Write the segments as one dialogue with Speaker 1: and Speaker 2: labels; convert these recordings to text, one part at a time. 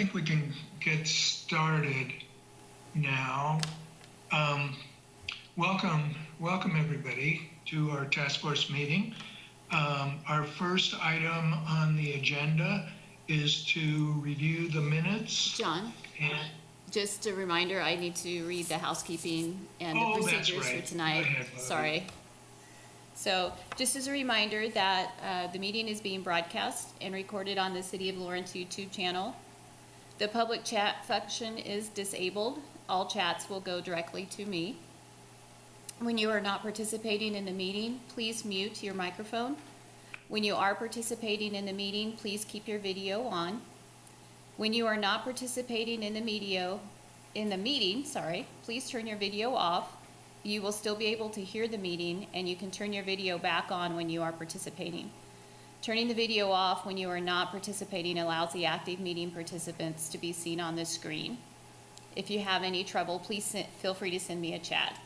Speaker 1: think we can get started now. Welcome everybody to our task force meeting. Our first item on the agenda is to review the minutes.
Speaker 2: John, just a reminder, I need to read the housekeeping and the procedures for tonight.
Speaker 1: Go ahead,
Speaker 2: Sorry. So just as a reminder that the meeting is being broadcast and recorded on the City of Lawrence YouTube channel. The public chat function is disabled. All chats will go directly to me. When you are not participating in the meeting, please mute your microphone. When you are participating in the meeting, please keep your video on. When you are not participating in the meeting, please turn your video off. You will still be able to hear the meeting, and you can turn your video back on when you are participating. Turning the video off when you are not participating allows the active meeting participants to be seen on the screen. If you have any trouble, please feel free to send me a chat.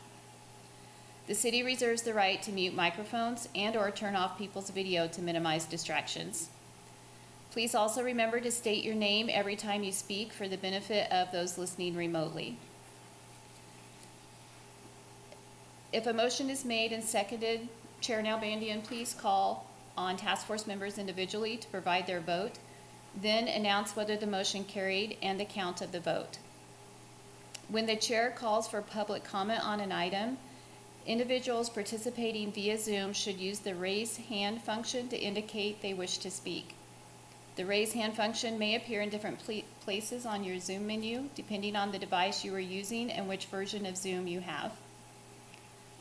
Speaker 2: The city reserves the right to mute microphones and/or turn off people's video to minimize distractions. Please also remember to state your name every time you speak for the benefit of those listening remotely. If a motion is made and seconded, Chair Nalbandian, please call on task force members individually to provide their vote, then announce whether the motion carried and the count of the vote. When the chair calls for public comment on an item, individuals participating via Zoom should use the raise hand function to indicate they wish to speak. The raise hand function may appear in different places on your Zoom menu, depending on the device you are using and which version of Zoom you have.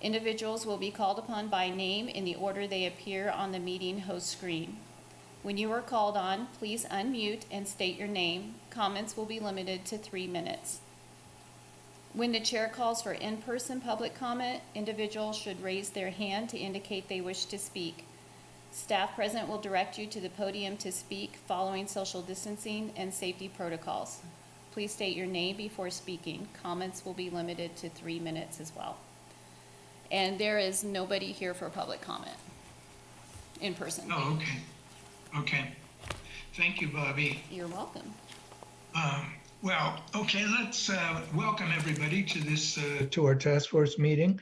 Speaker 2: Individuals will be called upon by name in the order they appear on the meeting host screen. When you are called on, please unmute and state your name. Comments will be limited to 3 minutes. When the chair calls for in-person public comment, individuals should raise their hand to indicate they wish to speak. Staff present will direct you to the podium to speak following social distancing and safety protocols. Please state your name before speaking. Comments will be limited to 3 minutes as well. And there is nobody here for public comment in person.
Speaker 1: Oh, okay. Okay. Thank you, Bobby.
Speaker 2: You're welcome.
Speaker 1: Well, okay, let's welcome everybody to this, to our task force meeting.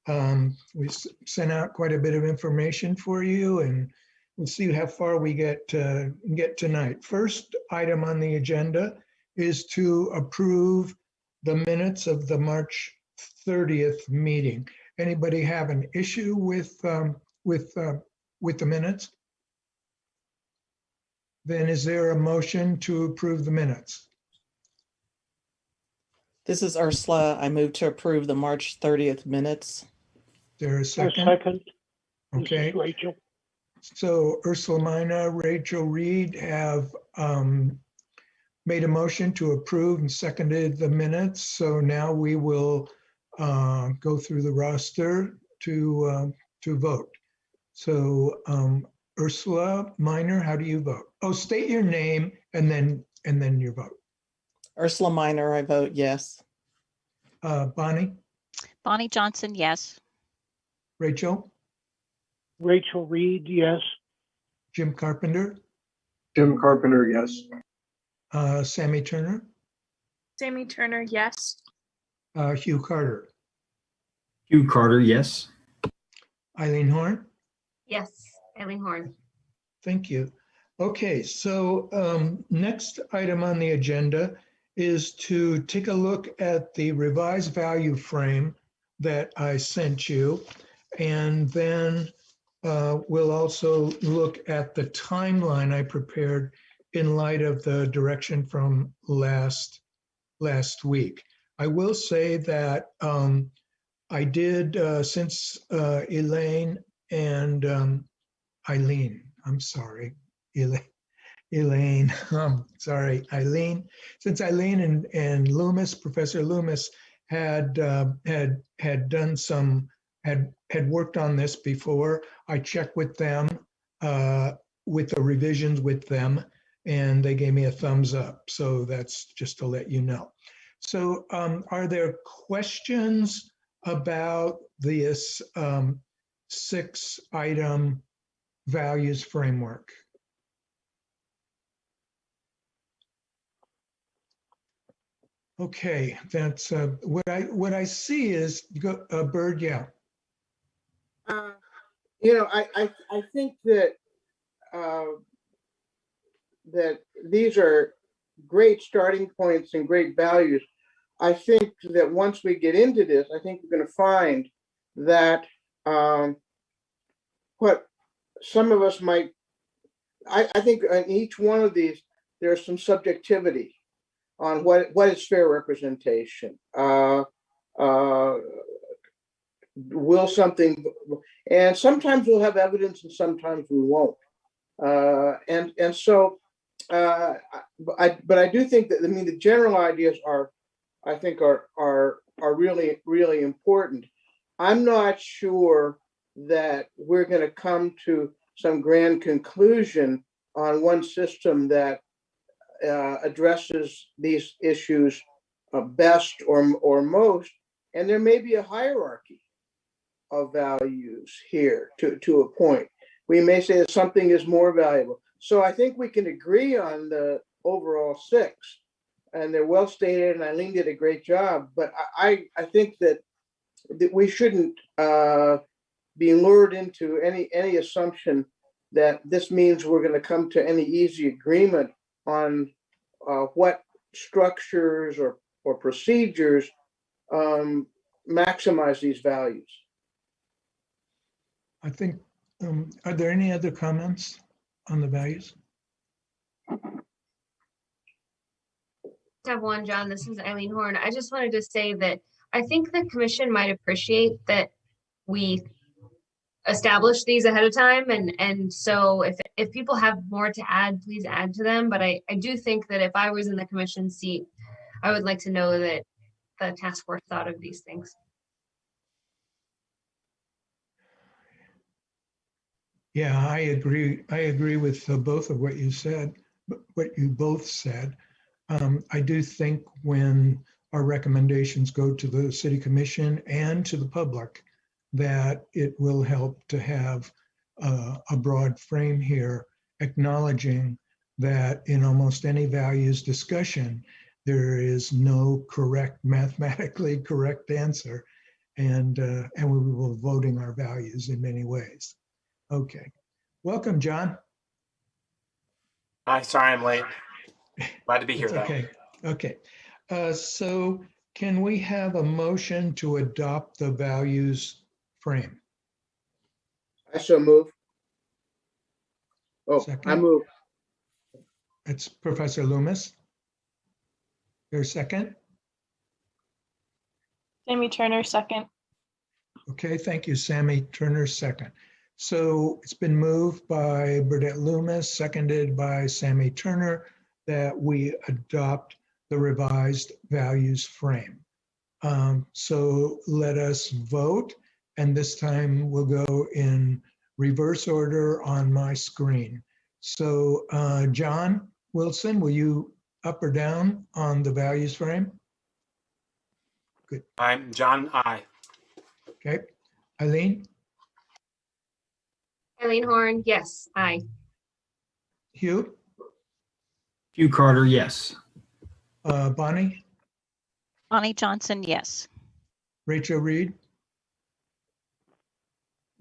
Speaker 1: We sent out quite a bit of information for you, and we'll see how far we get tonight. First item on the agenda is to approve the minutes of the March 30th meeting. Anybody have an issue with the minutes? Then is there a motion to approve the minutes?
Speaker 3: This is Ursula. I move to approve the March 30th minutes.
Speaker 1: Is there a second?
Speaker 4: A second.
Speaker 1: Okay.
Speaker 4: This is Rachel.
Speaker 1: So Ursula Mina, Rachel Reed have made a motion to approve and seconded the minutes. So now we will go through the roster to vote. So Ursula Minor, how do you vote? Oh, state your name and then your vote.
Speaker 3: Ursula Minor, I vote yes.
Speaker 1: Bonnie?
Speaker 5: Bonnie Johnson, yes.
Speaker 1: Rachel?
Speaker 4: Rachel Reed, yes.
Speaker 1: Jim Carpenter?
Speaker 6: Jim Carpenter, yes.
Speaker 1: Sami Turner?
Speaker 7: Sami Turner, yes.
Speaker 1: Hugh Carter?
Speaker 6: Hugh Carter, yes.
Speaker 1: Eileen Horn?
Speaker 7: Yes, Eileen Horn.
Speaker 1: Thank you. Okay, so next item on the agenda is to take a look at the revised value frame that I sent you. And then we'll also look at the timeline I prepared in light of the direction from last week. I will say that I did, since Eileen, since Eileen and Loomis, Professor Loomis had done some, had worked on this before, I checked with them, with the revisions with them, and they gave me a thumbs up. So that's just to let you know. So are there questions about this 6-item values framework? Okay, that's what I see is Bird, yeah.
Speaker 8: I think that that these are great starting points and great values. I think that once we get into this, I think we're going to find that what some of us might, I think in each one of these, there's some subjectivity on what is fair representation. Will something, and sometimes we'll have evidence and sometimes we won't. And so, but I do think that, I mean, the general ideas are, I think are really, really important. I'm not sure that we're going to come to some grand conclusion on one system that addresses these issues best or most, and there may be a hierarchy of values here to a point. We may say that something is more valuable. So I think we can agree on the overall 6, and they're well stated, and Eileen did a great job. But I think that we shouldn't be lured into any assumption that this means we're going to come to any easy agreement on what structures or procedures maximize these values.
Speaker 1: I think, are there any other comments on the values?
Speaker 7: I have one, John. This is Eileen Horn. I just wanted to say that I think the commission might appreciate that we establish these ahead of time. And so if people have more to add, please add to them. But I do think that if I was in the commission seat, I would like to know that the task force thought of these things.
Speaker 1: Yeah, I agree. I agree with both of what you said, what you both said. I do think when our recommendations go to the city commission and to the public, that it will help to have a broad frame here, acknowledging that in almost any values discussion, there is no correct, mathematically correct answer, and we will be voting our values in many ways. Okay, welcome, John.
Speaker 9: Hi, sorry I'm late. Glad to be here,
Speaker 1: It's
Speaker 9: though.
Speaker 1: okay. Okay. So can we have a motion to adopt the values frame?
Speaker 8: I so move. Oh,
Speaker 1: Second.
Speaker 8: I move.
Speaker 1: It's Professor Loomis. There's second.
Speaker 7: Sami Turner, second.
Speaker 1: Okay, thank you, Sami Turner, second. So it's been moved by Burdett Loomis, seconded by Sami Turner, that we adopt the revised values frame. So let us vote, and this time we'll go in reverse order on my screen. So John Wilson, will you up or down on the values frame? Good.
Speaker 9: I'm John I.
Speaker 1: Okay. Eileen?
Speaker 7: Eileen Horn, yes, aye.
Speaker 1: Hugh?
Speaker 6: Hugh Carter, yes.
Speaker 1: Bonnie?
Speaker 5: Bonnie Johnson, yes.
Speaker 1: Rachel Reed?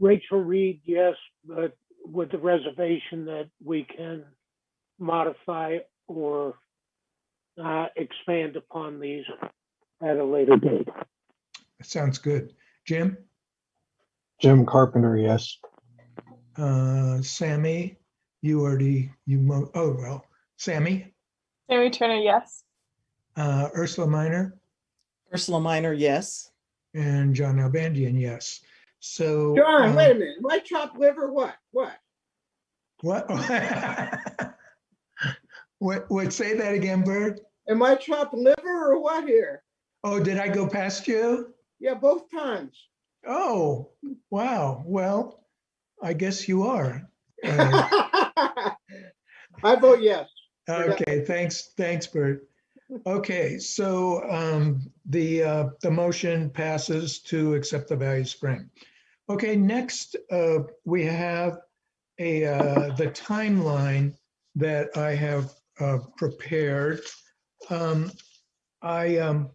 Speaker 4: Rachel Reed, yes, but with the reservation that we can modify or expand upon these at a later date.
Speaker 1: Sounds good. Jim?
Speaker 6: Jim Carpenter, yes.
Speaker 1: Sami? Oh, well, Sami?
Speaker 7: Sami Turner, yes.
Speaker 1: Ursula Minor?
Speaker 3: Ursula Minor, yes.
Speaker 1: And John Albandian, yes. So
Speaker 8: John, wait a minute. My chopped liver, what?
Speaker 1: what? What? Say that again, Bird.
Speaker 8: Am I chopped liver or what here?
Speaker 1: Oh, did I go past you?
Speaker 8: Yeah, both times.
Speaker 1: Oh, wow. Well, I guess you are.
Speaker 8: I vote yes.
Speaker 1: Okay, thanks, Bert. Okay, so the motion passes to accept the values frame. Okay, next we have the timeline that I have prepared. hang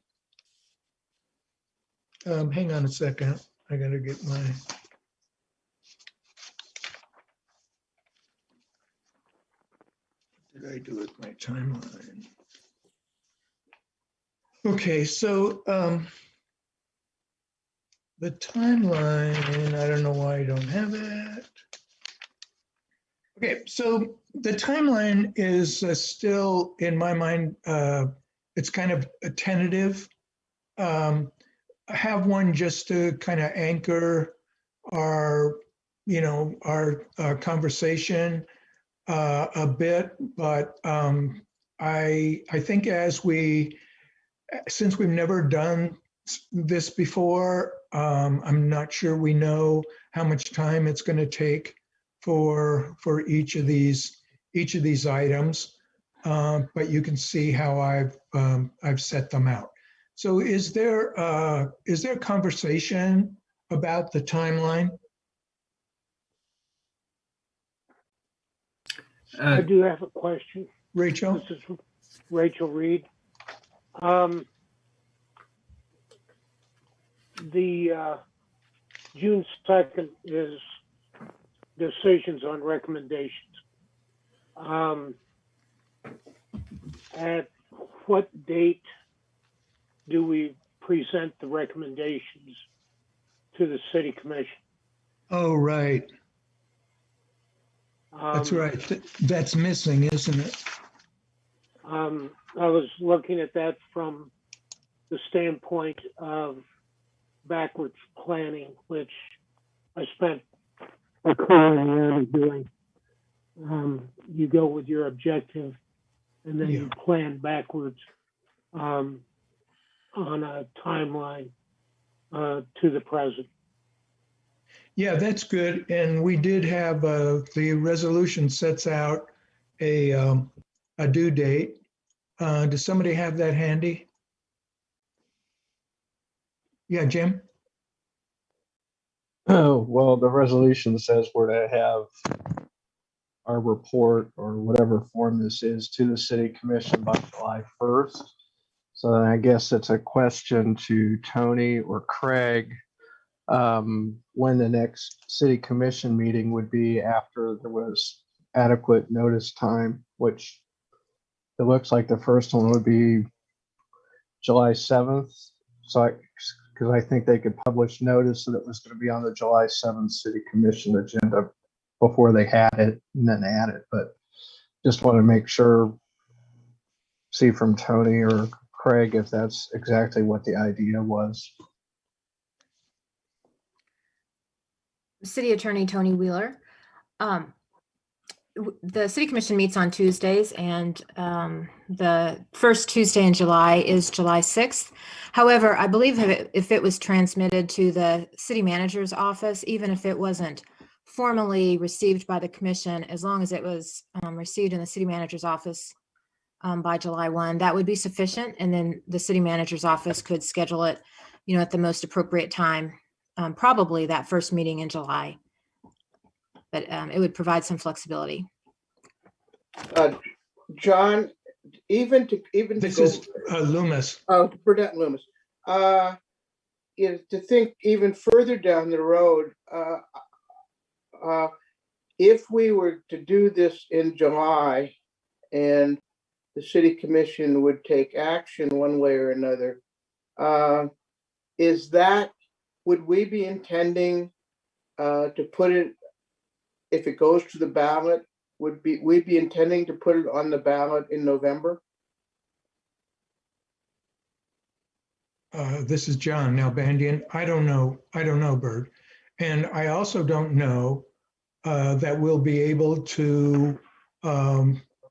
Speaker 1: on a second. I gotta get my. What did I do with my timeline? Okay, so the timeline, I don't know why I don't have it. Okay, so the timeline is still, in my mind, it's kind of a tentative. I have one just to kind of anchor our, our conversation a bit, but I think since we've never done this before, I'm not sure we know how much time it's going to take for each of these items, but you can see how I've set them out. So is there conversation about the timeline?
Speaker 4: I do have a question.
Speaker 1: Rachel?
Speaker 4: This is Rachel Reed. The June 2nd is decisions on recommendations. At what date do we present the recommendations to the city commission?
Speaker 1: Oh, right. That's right. That's missing, isn't it?
Speaker 4: I was looking at that from the standpoint of backwards planning, which I spent a career doing. You go with your objective and then you plan backwards on a timeline to the present.
Speaker 1: Yeah, that's good. And we did have the resolution sets out a due date. Does somebody have that handy? Yeah, Jim?
Speaker 6: Oh, well, the resolution says we're to have our report or whatever form this is to the city commission by July 1st. So I guess it's a question to Toni or Craig, when the next city commission meeting would be after there was adequate notice time, which it looks like the first one would be July 7th. So because I think they could publish notice that it was going to be on the July 7th city commission agenda before they had it and then add it. But just want to make sure, see from Toni or Craig if that's exactly what the idea was.
Speaker 10: City Attorney Toni Wheeler. The City Commission meets on Tuesdays, and the first Tuesday in July is July 6th. However, I believe that if it was transmitted to the City Manager's office, even if it wasn't formally received by the Commission, as long as it was received in the City Manager's office by July 1, that would be sufficient. And then the City Manager's office could schedule it, at the most appropriate time, probably that first meeting in July. But it would provide some flexibility.
Speaker 8: John, even
Speaker 1: This is Loomis.
Speaker 8: Burdett Loomis. Is to think even further down the road. If we were to do this in July, and the city commission would take action one way or another, would we be intending to put it? If it goes to the ballot, would we be intending to put it on the ballot in November?
Speaker 1: This is John Nalbandian. I don't know, Bird. And I also don't know that we'll be able to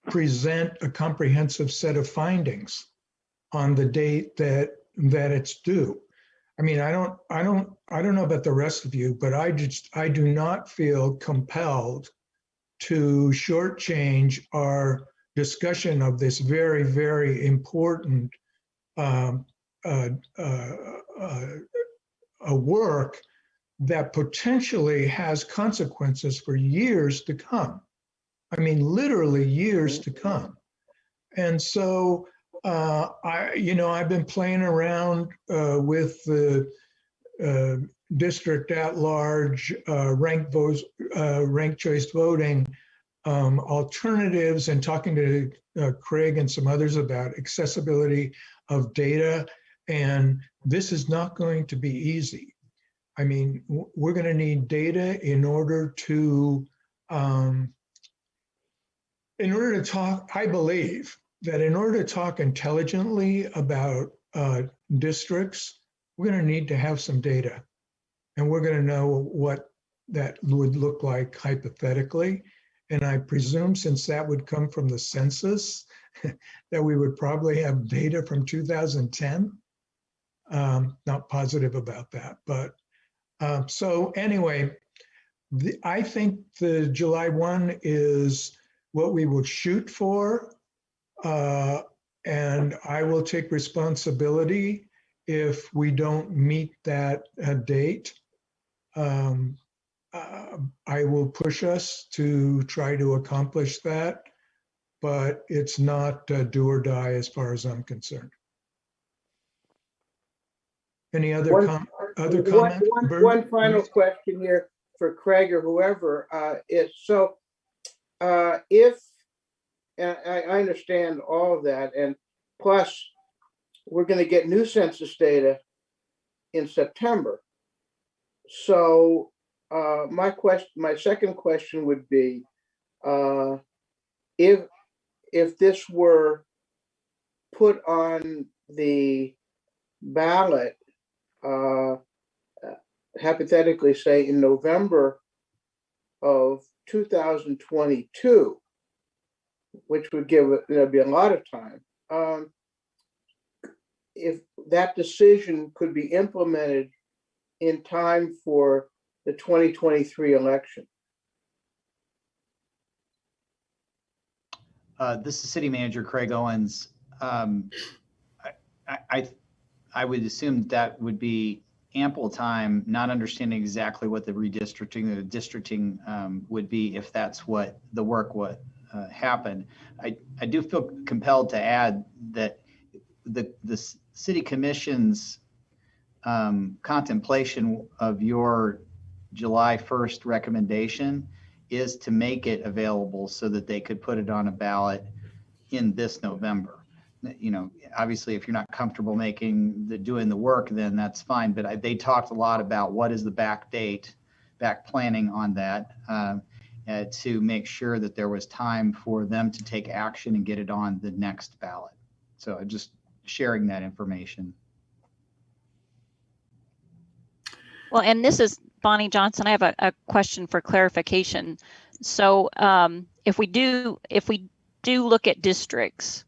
Speaker 1: present a comprehensive set of findings on the date that it's due. I mean, I don't know about the rest of you, but I do not feel compelled to shortchange our discussion of this very, very important a work that potentially has consequences for years to come. I mean, literally years to come. And so I've been playing around with the district at large, ranked choice voting alternatives, and talking to Craig and some others about accessibility of data. And this is not going to be easy. I mean, we're going to need data in order to talk. I believe that in order to talk intelligently about districts, we're going to need to have some data, and we're going to know what that would look like hypothetically. And I presume, since that would come from the census, that we would probably have data from 2010. Not positive about that, but so anyway, I think the July 1 is what we will shoot for. And I will take responsibility if we don't meet that date. I will push us to try to accomplish that, but it's not do or die as far as I'm concerned. Any other comment?
Speaker 8: One final question here for Craig or whoever is, so if, and I understand all of that, and plus we're going to get new census data in September. So my second question would be, if this were put on the ballot, hypothetically, say in November of 2022, which would give it, there'd be a lot of time. If that decision could be implemented in time for the 2023 election.
Speaker 11: This is City Manager Craig Owens. I would assume that would be ample time, not understanding exactly what the redistricting or the districting would be if that's what the work would happen. I do feel compelled to add that the City Commission's contemplation of your July 1st recommendation is to make it available so that they could put it on a ballot in this November. You know, obviously, if you're not comfortable doing the work, then that's fine. But they talked a lot about what is the back planning on that to make sure that there was time for them to take action and get it on the next ballot. So just sharing that information.
Speaker 5: Well, and this is Bonnie Johnson. I have a question for clarification. So if we do look at districts,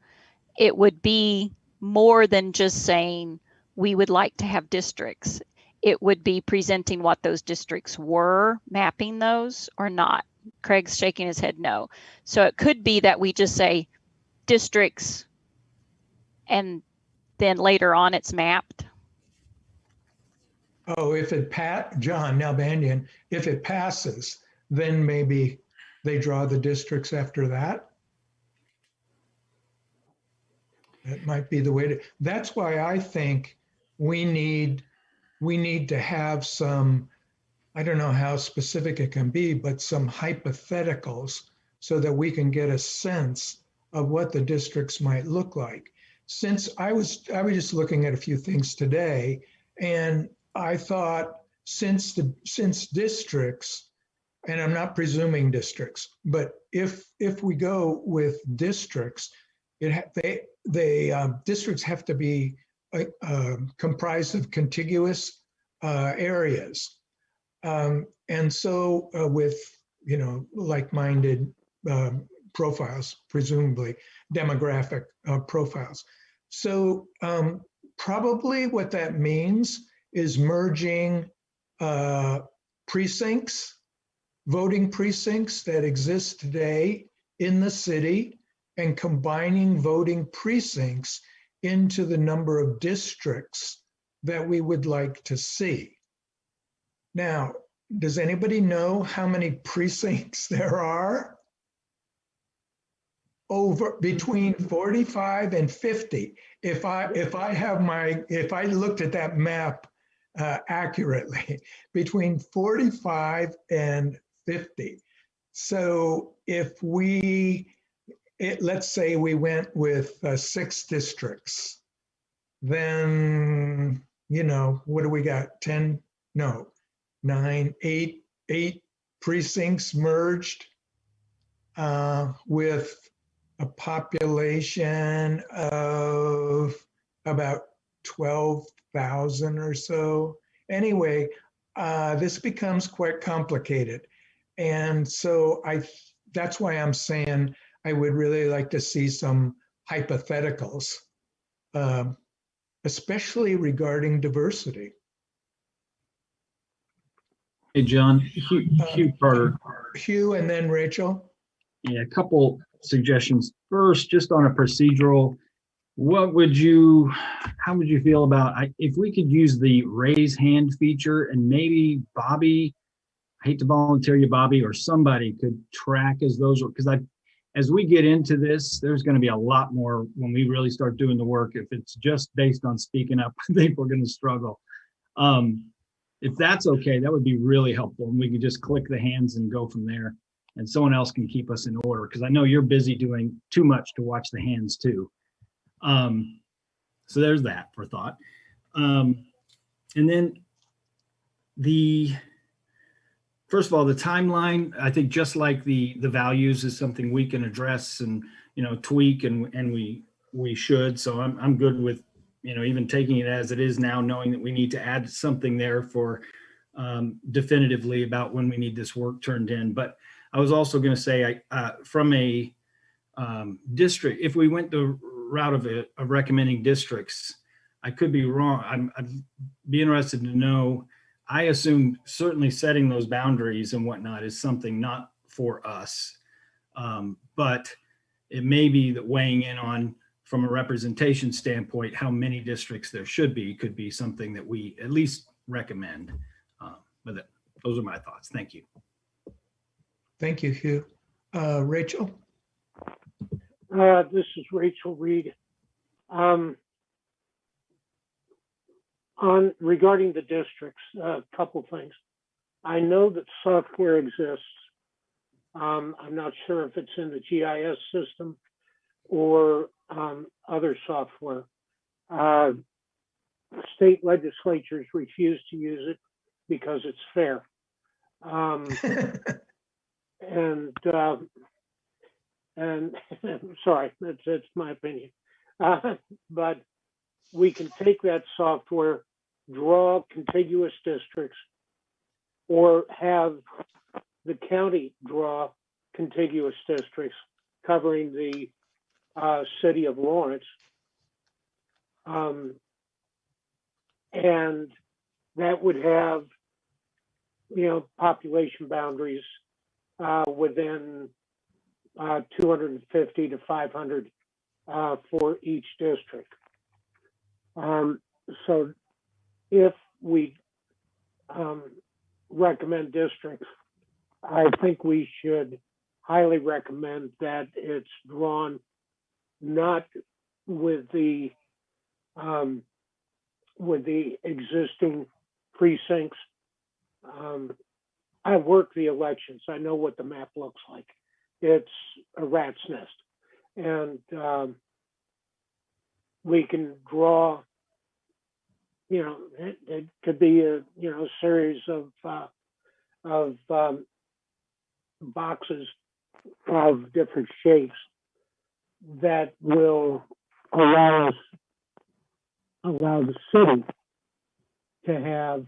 Speaker 5: it would be more than just saying we would like to have districts. It would be presenting what those districts were, mapping those or not. Craig's shaking his head no. So it could be that we just say districts and then later on it's mapped.
Speaker 1: Oh, if it John Nalbandian, if it passes, then maybe they draw the districts after that. That might be the way to. That's why I think we need to have some, I don't know how specific it can be, but some hypotheticals so that we can get a sense of what the districts might look like. Since I was just looking at a few things today, and I thought since districts, and I'm not presuming districts, but if we go with districts, districts have to be comprised of contiguous areas, and so with like-minded profiles, presumably demographic profiles. So probably what that means is merging precincts, voting precincts that exist today in the city, and combining voting precincts into the number of districts that we would like to see. Now, does anybody know how many precincts there are? over between 45 and 50. If I looked at that map accurately, between 45 and 50. So if let's say we went with 6 districts, then, what do we got? 10, no, 9, 8 precincts merged with a population of about 12,000 or so. Anyway, this becomes quite complicated. And so that's why I'm saying I would really like to see some hypotheticals, especially regarding diversity.
Speaker 12: Hey, John, Hugh Carter.
Speaker 1: Hugh and then Rachel.
Speaker 12: Yeah, a couple suggestions. First, just on a procedural, how would you feel about if we could use the raise hand feature and maybe Bobby, I hate to volunteer you, Bobby, or somebody could track as as we get into this, there's going to be a lot more when we really start doing the work. If it's just based on speaking up, I think we're going to struggle. If that's okay, that would be really helpful. And we could just click the hands and go from there. And someone else can keep us in order, because I know you're busy doing too much to watch the hands too. So there's that for thought. And then first of all, the timeline, I think just like the values is something we can address and, tweak and we should. So I'm good with, even taking it as it is now, knowing that we need to add something there for definitively about when we need this work turned in. But I was also going to say, from a district, if we went the route of recommending districts, I could be wrong. I'd be interested to know. I assume certainly setting those boundaries and whatnot is something not for us, but it may be that weighing in on, from a representation standpoint, how many districts there should be could be something that we at least recommend. But those are my thoughts. Thank you.
Speaker 1: Thank you, Hugh. Rachel?
Speaker 4: This is Rachel Reed. Regarding the districts, a couple things. I know that software exists. I'm not sure if it's in the GIS system or other software. State legislatures refuse to use it because it's fair. And sorry, that's my opinion. But we can take that software, draw contiguous districts, or have the county draw contiguous districts covering the city of Lawrence. And that would have, population boundaries within 250 to 500 for each district. So if we recommend districts, I think we should highly recommend that it's drawn not with the existing precincts. I work the elections. I know what the map looks like. It's a rat's nest. And we can draw, it could be a series of boxes of different shapes that will allow the city to have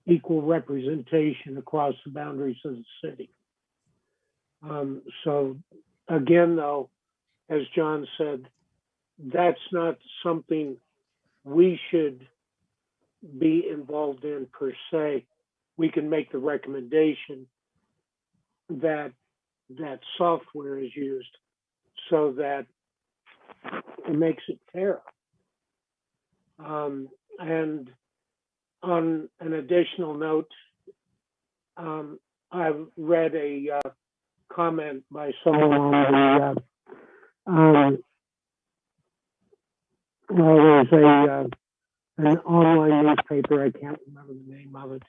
Speaker 4: equal representation across the boundaries of the city. So again, though, as John said, that's not something we should be involved in per se. We can make the recommendation that that software is used so that it makes it fair. And on an additional note, I've read a comment by someone on Well, there's an online newspaper, I can't remember the name of it.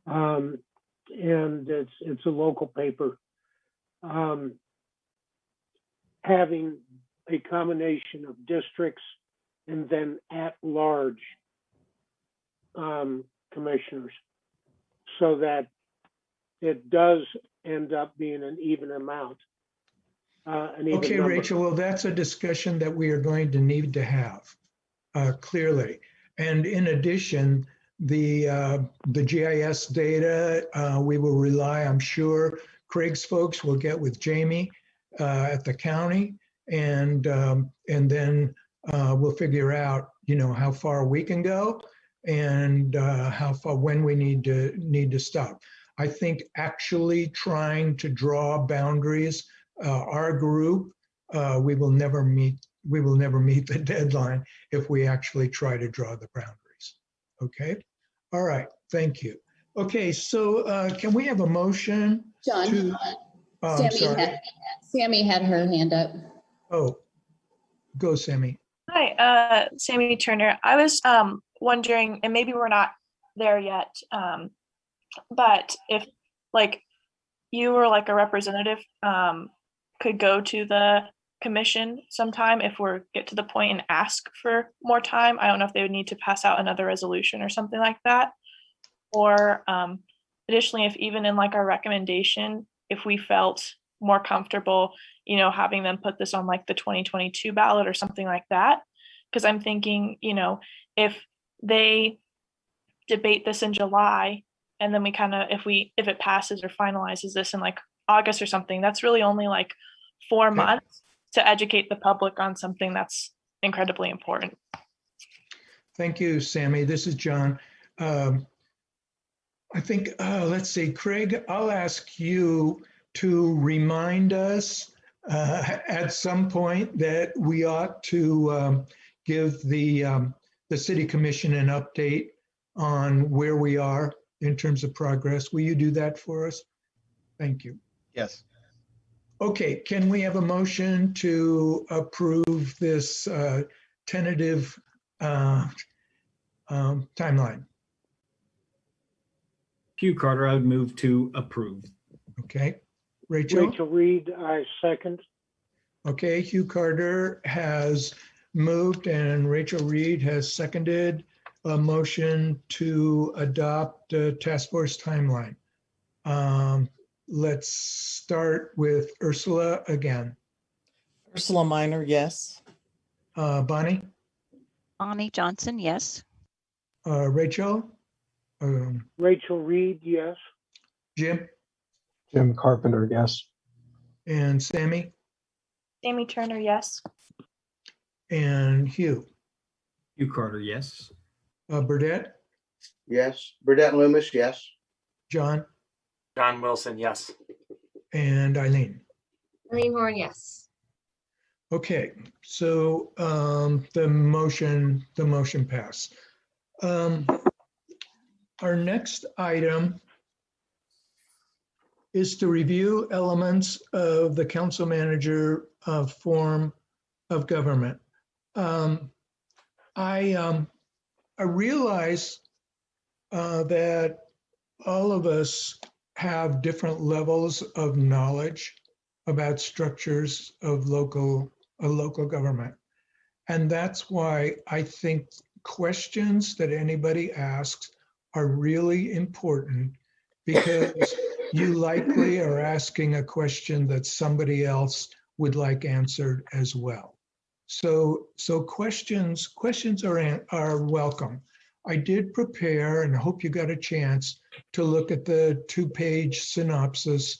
Speaker 4: And it's a local paper. Having a combination of districts and then at-large commissioners, so that it does end up being an even amount.
Speaker 1: Okay, Rachel, well, that's a discussion that we are going to need to have, clearly. And in addition, the GIS data, we will rely, I'm sure, Craig's folks will get with Jamie at the county, and then we'll figure out, how far we can go and how far, when we need to stop. I think actually trying to draw boundaries, our group, we will never meet the deadline if we actually try to draw the boundaries. Okay. All right. Thank you. Okay. So can we have a motion?
Speaker 13: John, Sammy had her hand up.
Speaker 1: Oh, go, Sammy.
Speaker 14: Hi, Sami Turner. I was wondering, and maybe we're not there yet, but if you or a representative could go to the commission sometime if we get to the point and ask for more time. I don't know if they would need to pass out another resolution or something like that. Or additionally, if even in our recommendation, if we felt more comfortable, having them put this on the 2022 ballot or something like that. Because I'm thinking, if they debate this in July, and then we if it passes or finalizes this in August or something, that's really only 4 months to educate the public on something that's incredibly important.
Speaker 1: Thank you, Sammy. This is John. I think, let's see, Craig, I'll ask you to remind us at some point that we ought to give the City Commission an update on where we are in terms of progress. Will you do that for us? Thank you.
Speaker 11: Yes.
Speaker 1: Okay, can we have a motion to approve this tentative timeline?
Speaker 12: Hugh Carter, I would move to approve.
Speaker 1: Okay, Rachel?
Speaker 4: Rachel Reed, I second.
Speaker 1: Okay, Hugh Carter has moved and Rachel Reed has seconded a motion to adopt a task force timeline. Let's start with Ursula again.
Speaker 3: Ursula Minor, yes.
Speaker 1: Bonnie?
Speaker 5: Bonnie Johnson, yes.
Speaker 1: Rachel?
Speaker 4: Rachel Reed, yes.
Speaker 1: Jim?
Speaker 6: Jim Carpenter, yes.
Speaker 1: And Sammy?
Speaker 14: Sami Turner, yes.
Speaker 1: And Hugh?
Speaker 12: Hugh Carter, yes.
Speaker 1: Burdett?
Speaker 8: Yes. Burdett Loomis, yes.
Speaker 1: John?
Speaker 9: John Wilson, yes.
Speaker 1: And Eileen?
Speaker 7: Eileen Horn, yes.
Speaker 1: Okay, so the motion passed. Our next item is to review elements of the council manager form of government. I realize that all of us have different levels of knowledge about structures of local government. And that's why I think questions that anybody asks are really important, because you likely are asking a question that somebody else would like answered as well. So questions are welcome. I did prepare, and I hope you got a chance to look at the 2-page synopsis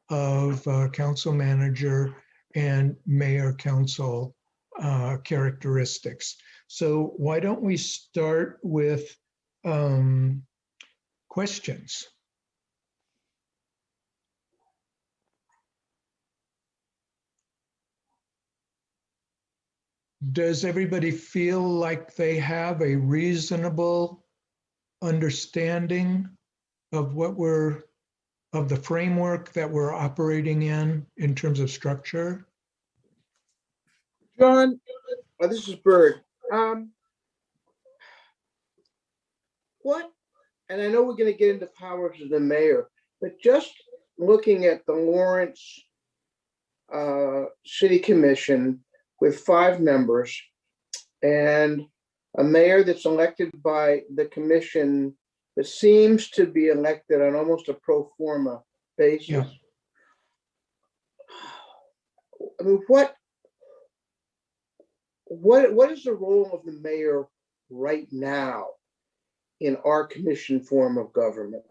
Speaker 1: of council manager and mayor council characteristics. So why don't we start with questions? Does everybody feel like they have a reasonable understanding of the framework that we're operating in terms of structure?
Speaker 8: John, this is Bird. What, and I know we're going to get into powers of the mayor, but just looking at the Lawrence City Commission with 5 members and a mayor that's elected by the commission that seems to be elected on almost a pro forma basis.
Speaker 1: Yeah.
Speaker 8: I mean, what is the role of the mayor right now in our commission form of government?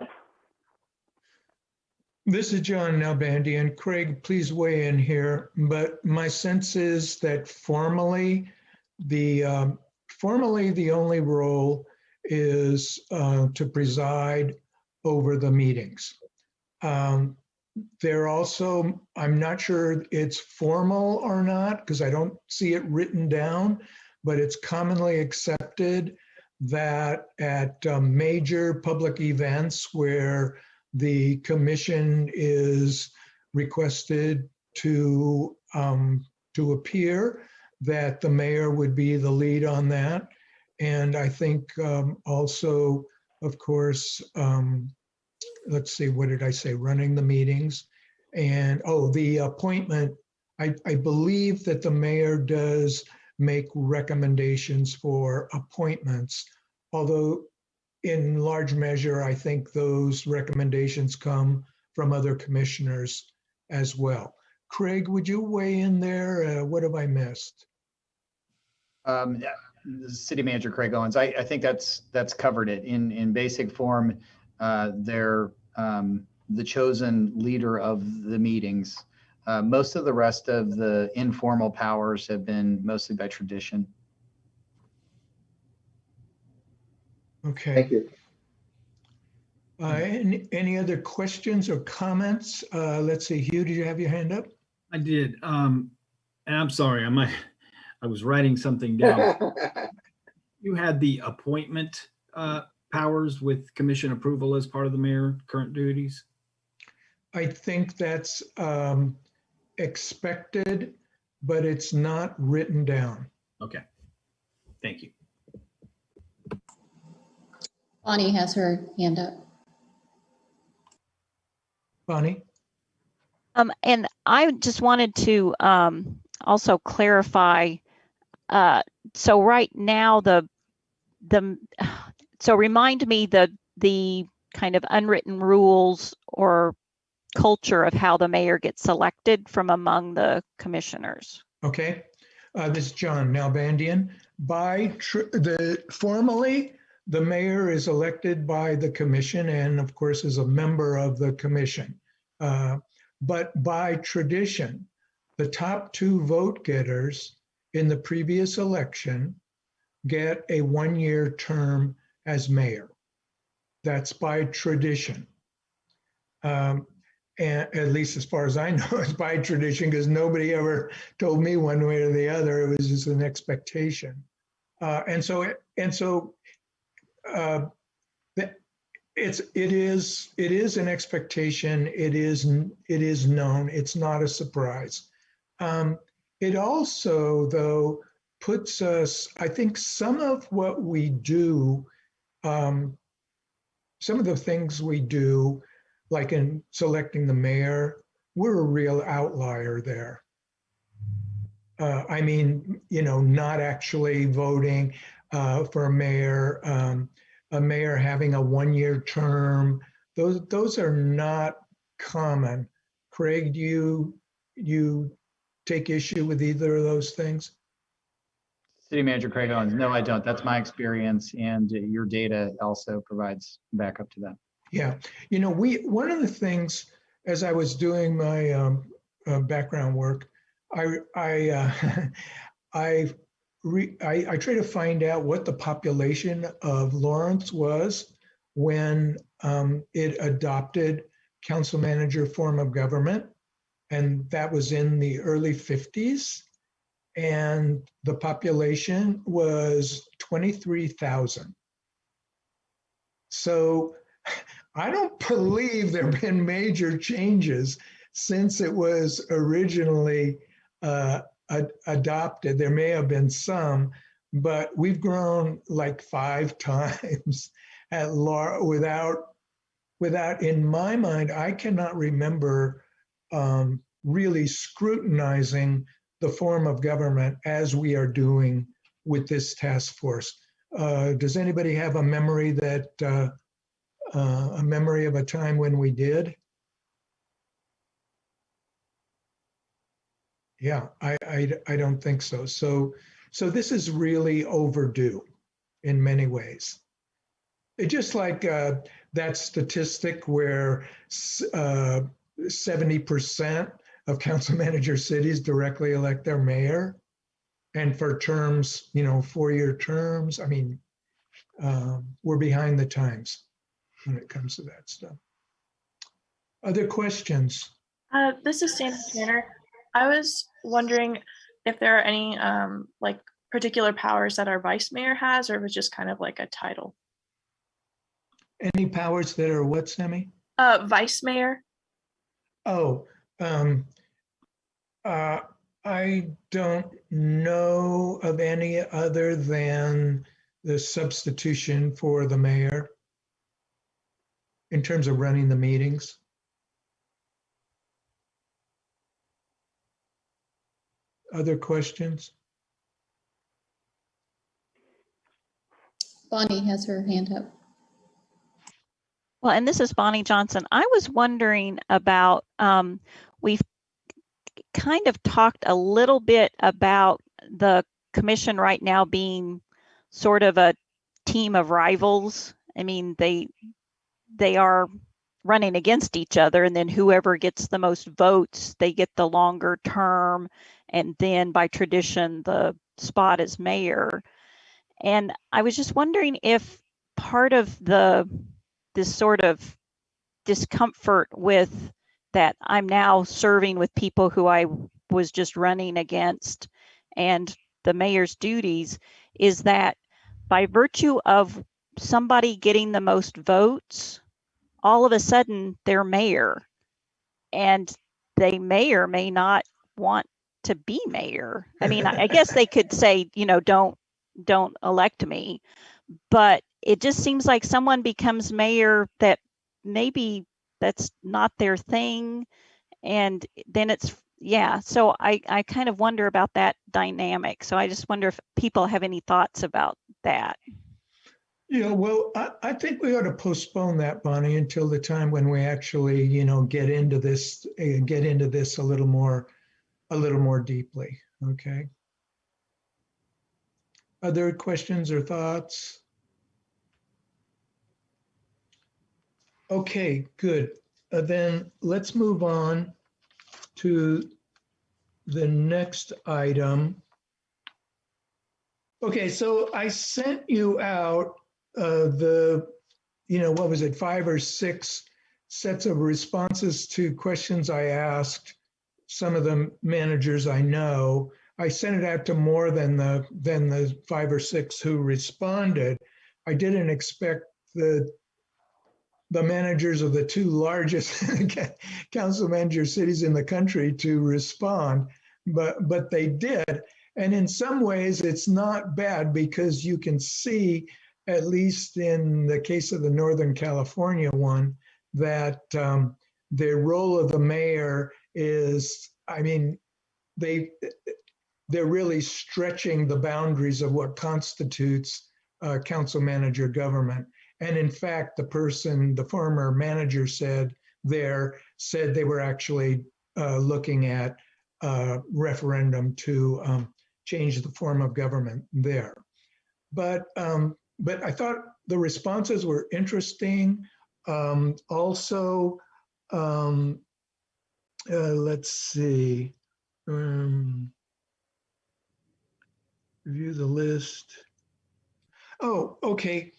Speaker 1: This is John Nalbandian. Craig, please weigh in here. But my sense is that formally, the only role is to preside over the meetings. They're also, I'm not sure it's formal or not, because I don't see it written down, but it's commonly accepted that at major public events where the commission is requested to appear, that the mayor would be the lead on that. And I think also, of course, let's see, what did I say? Running the meetings. And, the appointment, I believe that the mayor does make recommendations for appointments, although in large measure, I think those recommendations come from other commissioners as well. Craig, would you weigh in there? What have I missed?
Speaker 11: City Manager Craig Owens, I think that's covered it in basic form. They're the chosen leader of the meetings. Most of the rest of the informal powers have been mostly by tradition.
Speaker 1: Okay.
Speaker 8: Thank you.
Speaker 1: Any other questions or comments? Let's see, Hugh, did you have your hand up?
Speaker 12: I did. And I'm sorry, I was writing something down. You had the appointment powers with commission approval as part of the mayor's current duties?
Speaker 1: I think that's expected, but it's not written down.
Speaker 12: Okay. Thank you.
Speaker 2: Bonnie has her hand up.
Speaker 1: Bonnie?
Speaker 5: And I just wanted to also clarify. So right now, so remind me the kind of unwritten rules or culture of how the mayor gets selected from among the commissioners.
Speaker 1: Okay. This is John Nalbandian. Formally, the mayor is elected by the commission and of course is a member of the commission. But by tradition, the top 2 vote getters in the previous election get a 1-year term as mayor. That's by tradition. And at least as far as I know, it's by tradition because nobody ever told me one way or the other. It was just an expectation. It is an expectation. It is known. It's not a surprise. It also, though, puts us, I think some of what we do, some of the things we do, like in selecting the mayor, we're a real outlier there. I mean, not actually voting for a mayor having a 1-year term. Those are not common. Craig, do you take issue with either of those things?
Speaker 11: City Manager Craig Owens, no, I don't. That's my experience, and your data also provides backup to that.
Speaker 1: Yeah, one of the things as I was doing my background work, I try to find out what the population of Lawrence was when it adopted council manager form of government, and that was in the early 50s, and the population was 23,000. So I don't believe there have been major changes since it was originally adopted. There may have been some, but we've grown like 5 times at large without, in my mind, I cannot remember really scrutinizing the form of government as we are doing with this task force. Does anybody have a memory a memory of a time when we did? Yeah, I don't think so. So this is really overdue in many ways. It just like that statistic where 70% of council manager cities directly elect their mayor, and for terms, 4-year terms. I mean, we're behind the times when it comes to that stuff. Other questions?
Speaker 14: This is Sami Turner. I was wondering if there are any like particular powers that our vice mayor has, or if it's just kind of like a title.
Speaker 1: Any powers that are what, Sami?
Speaker 14: Vice mayor.
Speaker 1: Oh, I don't know of any other than the substitution for the mayor in terms of running the meetings. Other questions?
Speaker 2: Bonnie has her hand up.
Speaker 5: Well, and this is Bonnie Johnson. I was wondering about, we've kind of talked a little bit about the commission right now being sort of a team of rivals. I mean, they are running against each other, and then whoever gets the most votes, they get the longer term, and then by tradition, the spot is mayor. And I was just wondering if part of this sort of discomfort with that I'm now serving with people who I was just running against, and the mayor's duties is that by virtue of somebody getting the most votes, all of a sudden they're mayor, and they may or may not want to be mayor. I mean, I guess they could say, don't elect me, but it just seems like someone becomes mayor that maybe that's not their thing. And then so I kind of wonder about that dynamic. So I just wonder if people have any thoughts about that.
Speaker 1: Yeah, well, I think we ought to postpone that, Bonnie, until the time when we actually, get into this a little more deeply. Okay. Other questions or thoughts? Okay, good. Then let's move on to the next item. Okay, so I sent you out what was it, 5 or 6 sets of responses to questions I asked some of the managers I know. I sent it out to more than the 5 or 6 who responded. I didn't expect the managers of the 2 largest council manager cities in the country to respond, but they did. And in some ways, it's not bad, because you can see, at least in the case of the Northern California one, that the role of the mayor is, they're really stretching the boundaries of what constitutes council manager government. And in fact, the former manager said they were actually looking at referendum to change the form of government there. But I thought the responses were interesting. Also, let's see. Review the list. Oh, okay.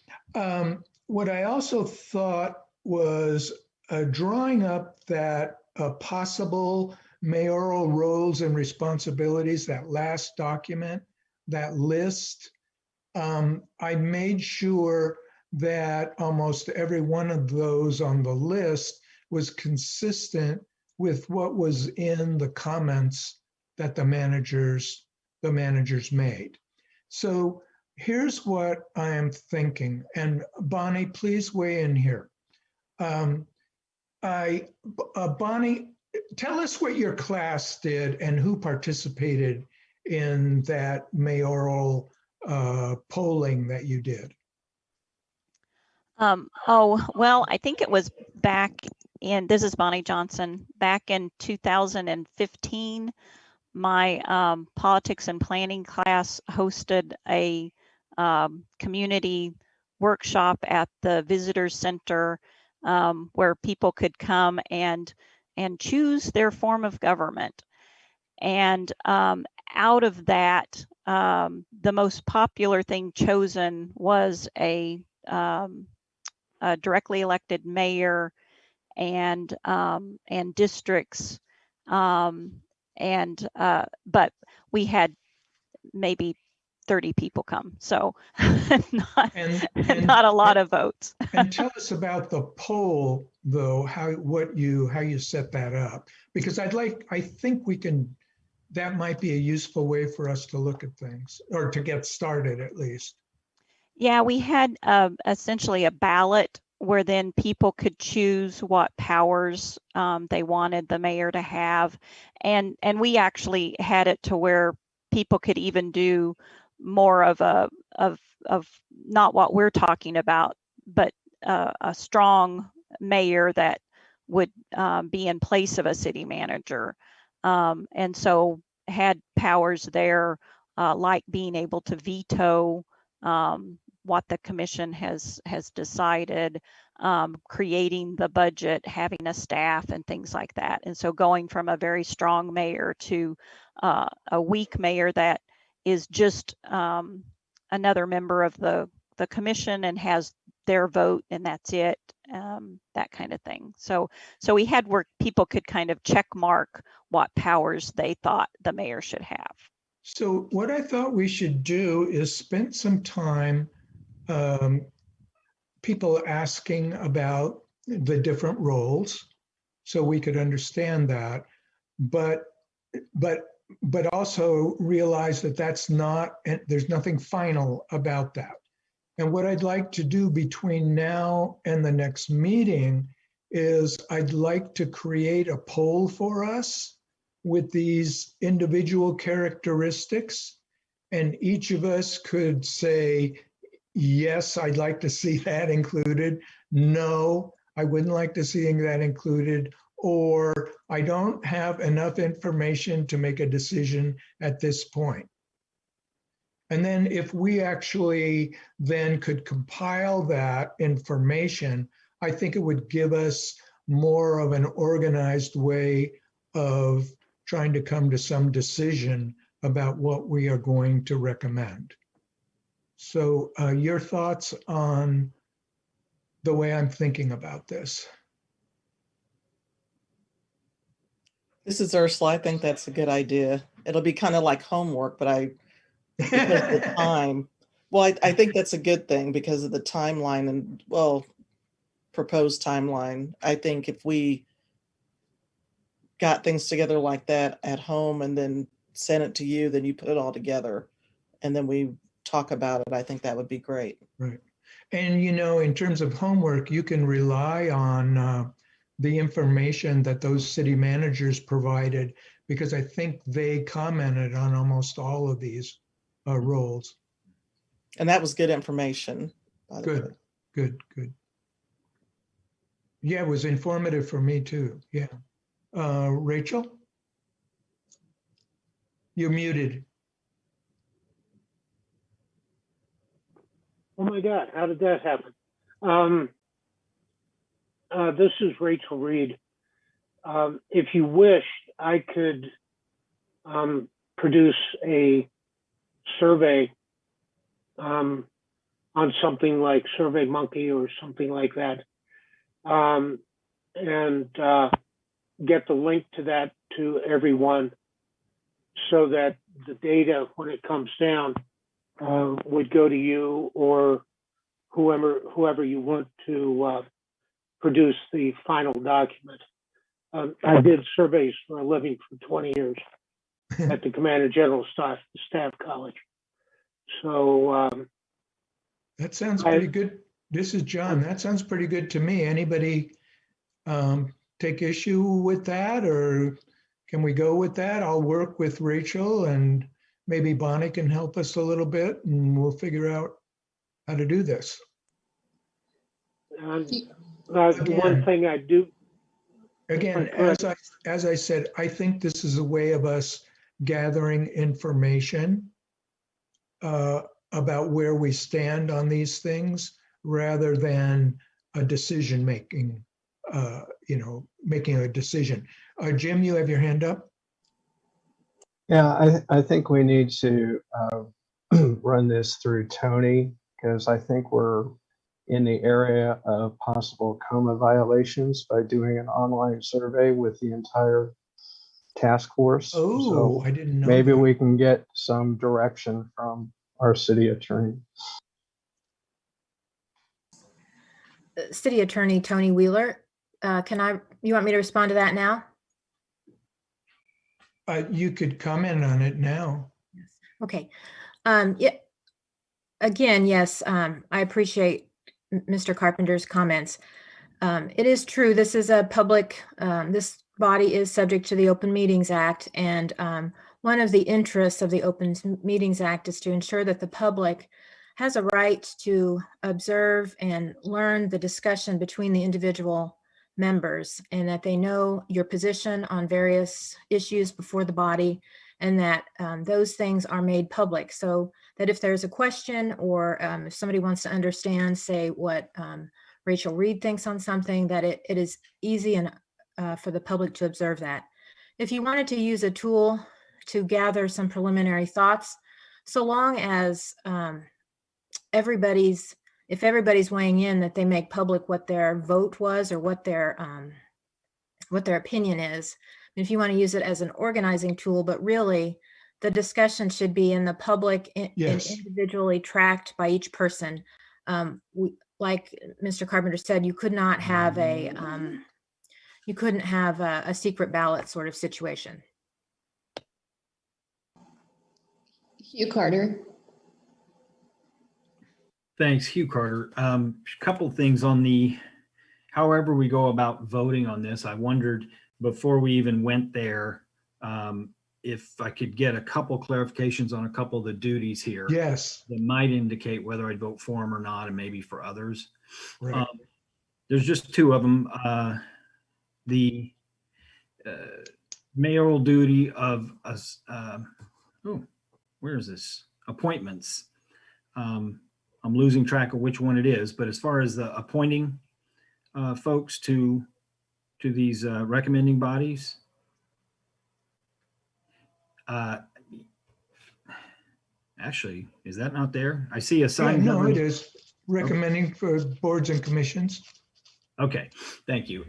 Speaker 1: What I also thought was drawing up that possible mayoral roles and responsibilities, that last document, that list. I made sure that almost every one of those on the list was consistent with what was in the comments that the managers made. So here's what I am thinking, and Bonnie, please weigh in here. Bonnie, tell us what your class did and who participated in that mayoral polling that you did.
Speaker 5: Well, I think it was back in, this is Bonnie Johnson, back in 2015, my politics and planning class hosted a community workshop at the visitor center where people could come and choose their form of government. And out of that, the most popular thing chosen was a directly elected mayor and districts, but we had maybe 30 people come, so not a lot of votes.
Speaker 1: And tell us about the poll, though, how you set that up, because I think that might be a useful way for us to look at things, or to get started at least.
Speaker 5: Yeah, we had essentially a ballot where then people could choose what powers they wanted the mayor to have, and we actually had it to where people could even do more of not what we're talking about, but a strong mayor that would be in place of a city manager, and so had powers there, like being able to veto what the commission has decided, creating the budget, having a staff and things like that. And so going from a very strong mayor to a weak mayor that is just another member of the commission and has their vote and that's it, that kind of thing. So we had where people could kind of check mark what powers they thought the mayor should have.
Speaker 1: So what I thought we should do is spend some time people asking about the different roles so we could understand that, but also realize that there's nothing final about that. And what I'd like to do between now and the next meeting is I'd like to create a poll for us with these individual characteristics, and each of us could say, yes, I'd like to see that included. No, I wouldn't like to see that included. Or I don't have enough information to make a decision at this point. And then if we actually then could compile that information, I think it would give us more of an organized way of trying to come to some decision about what we are going to recommend. So your thoughts on the way I'm thinking about this?
Speaker 3: This is Ursula. I think that's a good idea. It'll be kind of like homework, but because of the time. Well, I think that's a good thing because of the timeline and, well, proposed timeline. I think if we got things together like that at home and then sent it to you, then you put it all together and then we talk about it, I think that would be great.
Speaker 1: Right. And, in terms of homework, you can rely on the information that those city managers provided, because I think they commented on almost all of these roles.
Speaker 3: And that was good information. By the way.
Speaker 1: Good. Yeah, it was informative for me too. Yeah. Rachel? You're muted.
Speaker 4: Oh my God, how did that happen? This is Rachel Reed. If you wish, I could produce a survey on something like SurveyMonkey or something like that, and get the link to that to everyone so that the data, when it comes down, would go to you or whoever you want to produce the final document. I did surveys for a living for 20 years. at the Commander General Staff College. So
Speaker 1: that sounds pretty good. This is John. That sounds pretty good to me. Anybody take issue with that, or can we go with that? I'll work with Rachel, and maybe Bonnie can help us a little bit, and we'll figure out how to do this.
Speaker 4: one thing I do.
Speaker 1: Again, as I said, I think this is a way of us gathering information about where we stand on these things, rather than a decision making, making a decision. Jim, you have your hand up?
Speaker 6: Yeah, I think we need to run this through Toni, because I think we're in the area of possible coma violations by doing an online survey with the entire task force.
Speaker 1: Oh,
Speaker 6: so
Speaker 1: I didn't know.
Speaker 6: Maybe
Speaker 1: that.
Speaker 6: we can get some direction from our city attorney.
Speaker 10: City Attorney Toni Wheeler, you want me to respond to that now?
Speaker 1: You could comment on it now.
Speaker 10: Okay. Yeah. Again, yes, I appreciate Mr. Carpenter's comments. It is true, this is a public, this body is subject to the Open Meetings Act, and one of the interests of the Open Meetings Act is to ensure that the public has a right to observe and learn the discussion between the individual members, and that they know your position on various issues before the body, and that those things are made public, so that if there's a question, or if somebody wants to understand, say, what Rachel Reed thinks on something, that it is easy and for the public to observe that. If you wanted to use a tool to gather some preliminary thoughts, so long as if everybody's weighing in, that they make public what their vote was, or what their opinion is. If you want to use it as an organizing tool, but really the discussion should be in the public
Speaker 1: Yes.
Speaker 10: and individually tracked by each person. Like Mr. Carpenter said, you couldn't have a secret ballot sort of situation.
Speaker 2: Hugh Carter.
Speaker 12: Thanks, Hugh Carter. Couple things on however we go about voting on this. I wondered before we even went there, if I could get a couple clarifications on a couple of the duties here.
Speaker 1: Yes.
Speaker 12: That might indicate whether I'd vote for them or not, and maybe for others.
Speaker 1: Right.
Speaker 12: There's just two of them. The mayoral duty of us. Where is this? Appointments. I'm losing track of which one it is, but as far as the appointing folks to these recommending bodies, actually, is that not there? I see assigned.
Speaker 1: No, it is recommending for boards and commissions.
Speaker 12: Okay, thank you.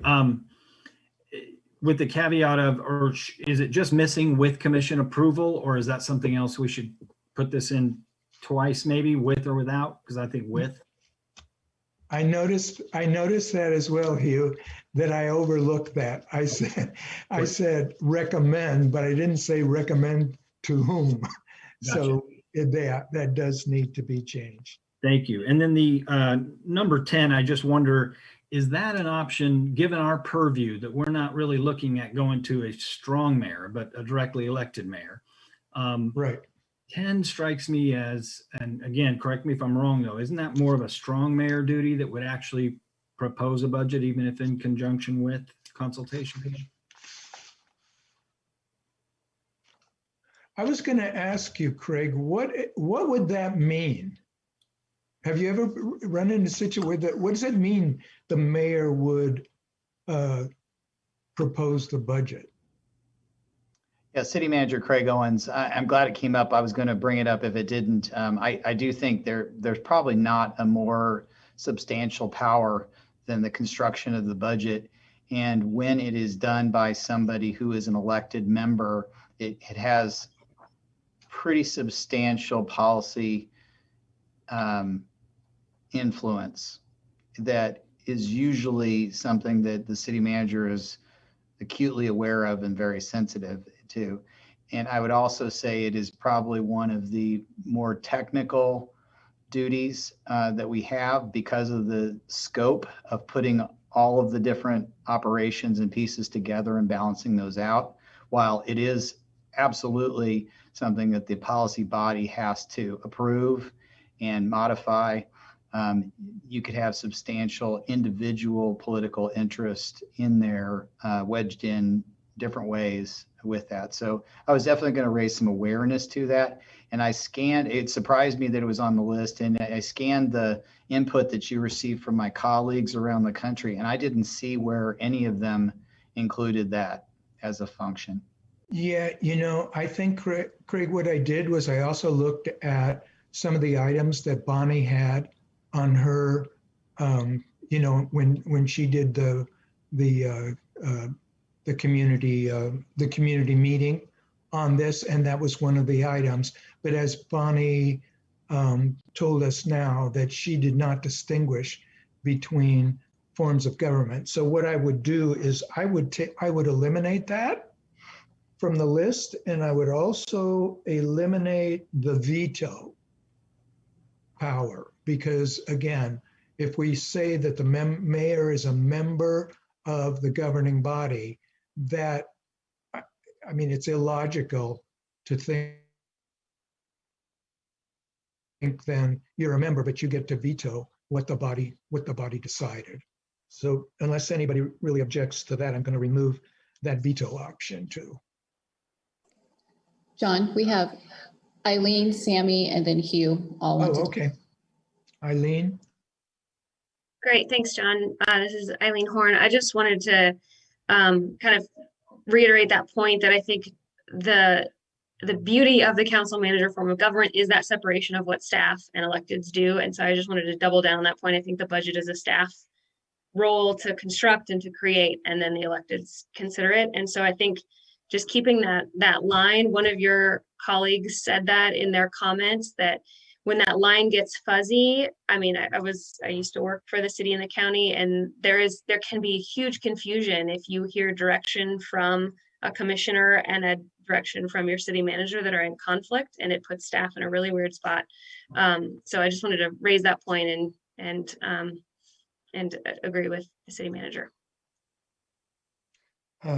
Speaker 12: With the caveat of, or is it just missing with commission approval, or is that something else we should put this in twice, maybe with or without? Because I think with.
Speaker 1: I noticed that as well, Hugh, that I overlooked that. I said recommend, but I didn't say recommend to whom.
Speaker 12: Gotcha.
Speaker 1: So that does need to be changed.
Speaker 12: Thank you. And then the number 10, I just wonder, is that an option given our purview that we're not really looking at going to a strong mayor, but a directly elected mayor?
Speaker 1: Right.
Speaker 12: 10 strikes me as, and again, correct me if I'm wrong though, isn't that more of a strong mayor duty that would actually propose a budget, even if in conjunction with consultation?
Speaker 1: I was going to ask you, Craig, what would that mean? Have you ever run into a situation where what does it mean the mayor would propose the budget?
Speaker 11: Yeah, City Manager Craig Owens, I'm glad it came up. I was going to bring it up if it didn't. I do think there's probably not a more substantial power than the construction of the budget. And when it is done by somebody who is an elected member, it has pretty substantial policy influence that is usually something that the city manager is acutely aware of and very sensitive to. And I would also say it is probably one of the more technical duties that we have because of the scope of putting all of the different operations and pieces together and balancing those out. While it is absolutely something that the policy body has to approve and modify, you could have substantial individual political interest in there, wedged in different ways with that. So I was definitely going to raise some awareness to that. And I scanned, it surprised me that it was on the list, and I scanned the input that you received from my colleagues around the country, and I didn't see where any of them included that as a function.
Speaker 1: Yeah, I think, Craig, what I did was I also looked at some of the items that Bonnie had on her, when she did the community meeting on this, and that was one of the items. But as Bonnie told us now, that she did not distinguish between forms of government. So what I would do is I would eliminate that from the list, and I would also eliminate the veto power, because again, if we say that the mayor is a member of the governing body, that, I mean, it's illogical to think then you're a member, but you get to veto what the body decided. So unless anybody really objects to that, I'm going to remove that veto option too.
Speaker 2: John, we have Eileen, Sami, and then Hugh all
Speaker 1: Oh,
Speaker 2: wanted.
Speaker 1: okay. Eileen?
Speaker 7: Great, thanks, John. This is Eileen Horn. I just wanted to kind of reiterate that point that I think the beauty of the council manager form of government is that separation of what staff and electeds do. And so I just wanted to double down on that point. I think the budget is a staff role to construct and to create, and then the electeds consider it. And so I think just keeping that line, one of your colleagues said that in their comments, that when that line gets fuzzy, I mean, I used to work for the city and the county, and there can be huge confusion if you hear direction from a commissioner and a direction from your city manager that are in conflict, and it puts staff in a really weird spot. So I just wanted to raise that point and agree with the city manager.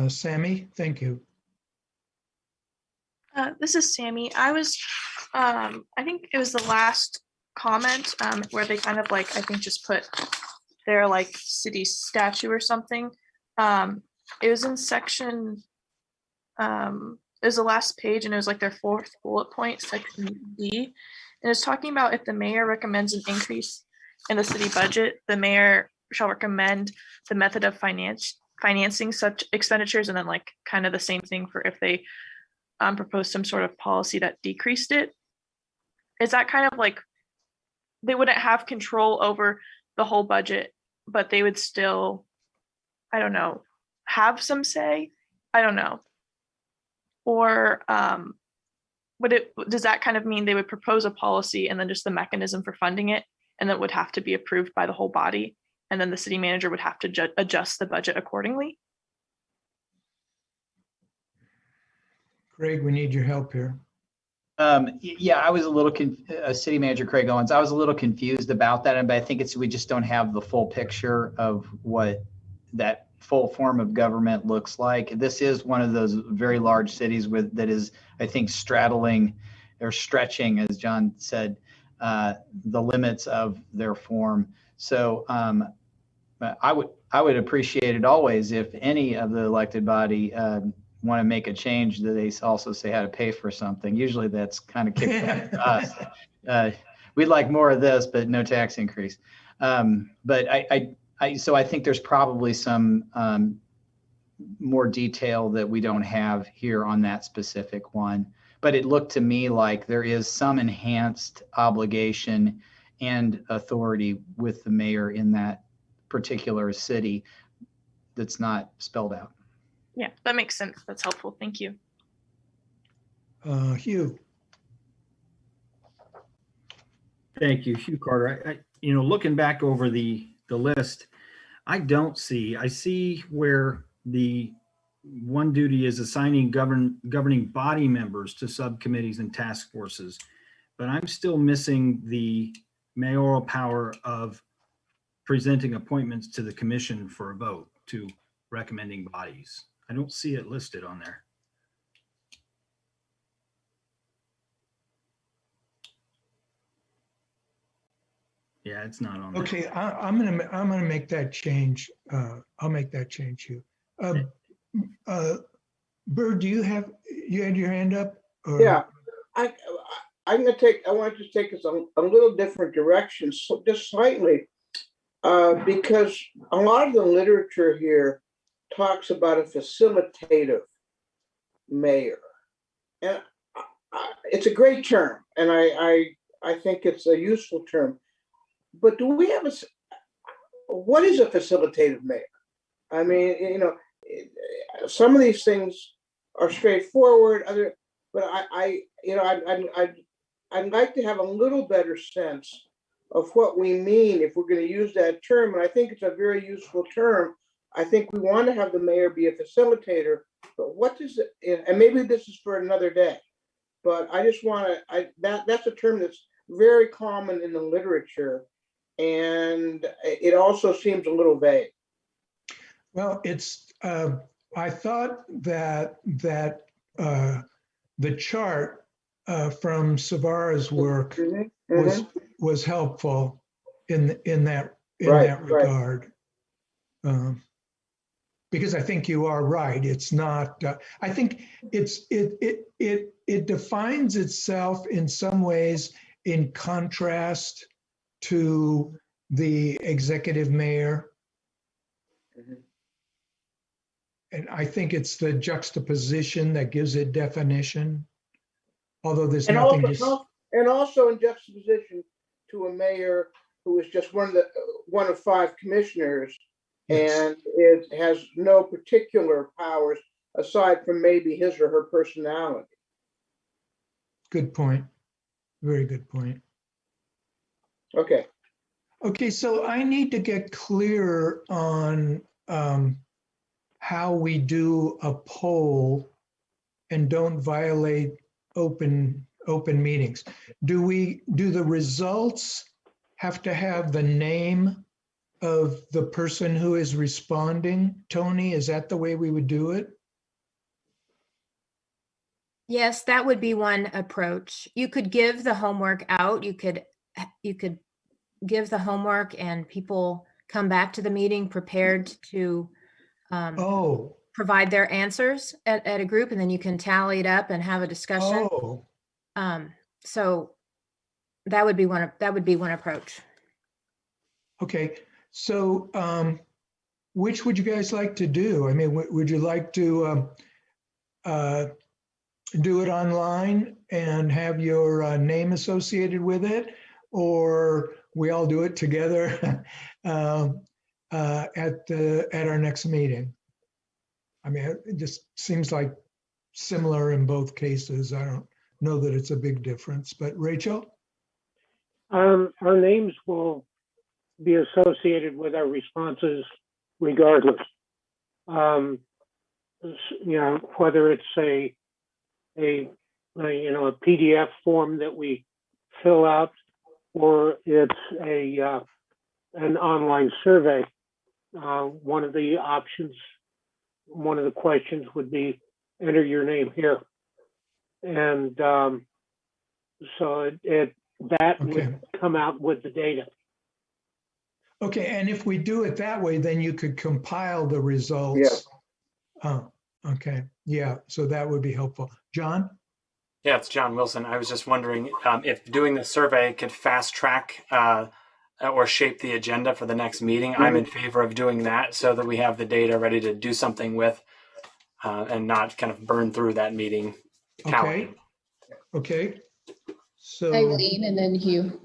Speaker 1: Sami, thank you.
Speaker 14: This is Sami. I was, I think it was the last comment where they kind of like, I think just put their like city statue or something. It was in section, it was the last page, and it was like their fourth bullet point, section D. And it's talking about if the mayor recommends an increase in the city budget, the mayor shall recommend the method of financing such expenditures, and then like kind of the same thing for if they propose some sort of policy that decreased it. Is that kind of like they wouldn't have control over the whole budget, but they would still, I don't know, have some say? I don't know. Or does that kind of mean they would propose a policy and then just the mechanism for funding it, and that would have to be approved by the whole body, and then the city manager would have to adjust the budget accordingly?
Speaker 1: Craig, we need your help here.
Speaker 11: Yeah, I was a little City Manager Craig Owens. I was a little confused about that, but I think we just don't have the full picture of what that full form of government looks like. This is one of those very large cities that is, I think, straddling or stretching, as John said, the limits of their form. So I would appreciate it always if any of the elected body want to make a change, that they also say how to pay for something. Usually that's kind of kicked back to us. We'd like more of this, but no tax increase. But so I think there's probably some more detail that we don't have here on that specific one. But it looked to me like there is some enhanced obligation and authority with the mayor in that particular city that's not spelled out.
Speaker 14: Yeah, that makes sense. That's helpful. Thank you.
Speaker 1: Hugh.
Speaker 12: Thank you, Hugh Carter. Looking back over the list, I see where the one duty is assigning governing body members to subcommittees and task forces, but I'm still missing the mayoral power of presenting appointments to the commission for a vote to recommending bodies. I don't see it listed on there. Yeah, it's not on there.
Speaker 1: Okay, I'm gonna make that change. I'll make that change, Hugh. Bird, you had your hand up? Or?
Speaker 8: Yeah, I want to take us a little different direction, so just slightly, because a lot of the literature here talks about a facilitative mayor, and it's a great term, and I think it's a useful term. But do we have what is a facilitative mayor? I mean, you know, some of these things are straightforward, but I'd like to have a little better sense of what we mean if we're going to use that term. And I think it's a very useful term. I think we want to have the mayor be a facilitator, but what does it, and maybe this is for another day, but I just want to, that's a term that's very common in the literature. And it also seems a little vague.
Speaker 1: Well, it's, I thought that the chart from Savara's work was helpful in that regard. Because I think you are right. It's not. I think it defines itself in some ways in contrast to the executive mayor. And I think it's the juxtaposition that gives it definition, although there's nothing
Speaker 8: and also in juxtaposition to a mayor who is just one of 5 commissioners, yes, and it has no particular powers aside from maybe his or her personality.
Speaker 1: Good point. Very good point.
Speaker 8: Okay.
Speaker 1: Okay, so I need to get clearer on how we do a poll and don't violate open meetings. Do the results have to have the name of the person who is responding? Toni, is that the way we would do it?
Speaker 10: Yes, that would be one approach. You could give the homework out. You could give the homework and people come back to the meeting prepared to provide their answers at a group, and then you can tally it up and have a discussion. So that would be one approach.
Speaker 1: Okay, so which would you guys like to do? I mean, would you like to do it online and have your name associated with it, or we all do it together at our next meeting? I mean, it just seems like similar in both cases. I don't know that it's a big difference, but Rachel?
Speaker 4: Our names will be associated with our responses regardless. You know, whether it's a PDF form that we fill out, or it's an online survey. One of the options, one of the questions would be enter your name here, and so that would come out with the data.
Speaker 1: Okay, and if we do it that way, then you could compile the results.
Speaker 8: Yeah.
Speaker 1: Oh, okay. Yeah, so that would be helpful. John?
Speaker 9: Yeah, it's John Wilson. I was just wondering if doing the survey could fast track or shape the agenda for the next meeting. I'm in favor of doing that so that we have the data ready to do something with and not kind of burn through that meeting calendar.
Speaker 1: Okay. So
Speaker 7: Eileen and then Hugh.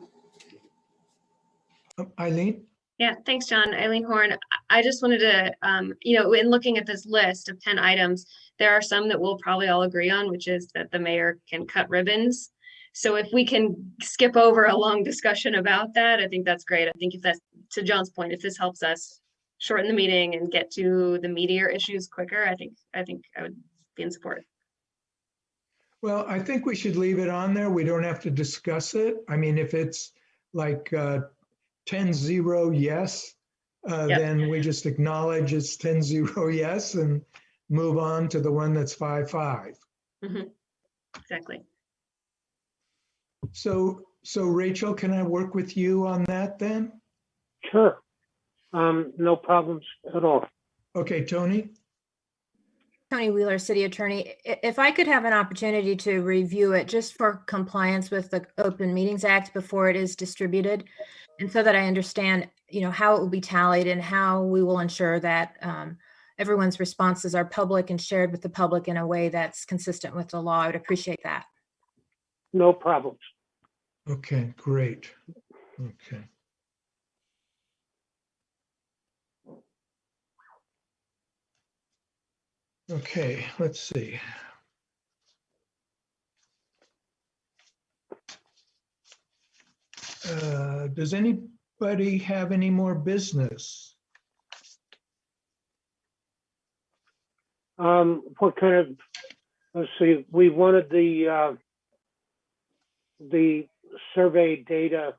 Speaker 1: Eileen?
Speaker 7: Yeah, thanks, John. Eileen Horn. I just wanted to, in looking at this list of 10 items, there are some that we'll probably all agree on, which is that the mayor can cut ribbons. So if we can skip over a long discussion about that, I think that's great. I think if that's, to John's point, if this helps us
Speaker 13: shorten the meeting and get to the meatier issues quicker, I think I would be in support.
Speaker 1: Well, I think we should leave it on there. We don't have to discuss it. I mean, if it's like 10-0 yes, then we just acknowledge it's 10-0 yes and move on to the one that's 5-5.
Speaker 13: Exactly.
Speaker 1: So Rachel, can I work with you on that then?
Speaker 4: Sure. No problems at all.
Speaker 1: Okay, Toni?
Speaker 10: Toni Wheeler, City Attorney. If I could have an opportunity to review it just for compliance with the Open Meetings Act before it is distributed, and so that I understand, how it will be tallied and how we will ensure that everyone's responses are public and shared with the public in a way that's consistent with the law. I would appreciate that.
Speaker 4: No problems.
Speaker 1: Okay, great. Okay. Okay, let's see. Does anybody have any more business?
Speaker 4: What kind of, let's see, we wanted the survey data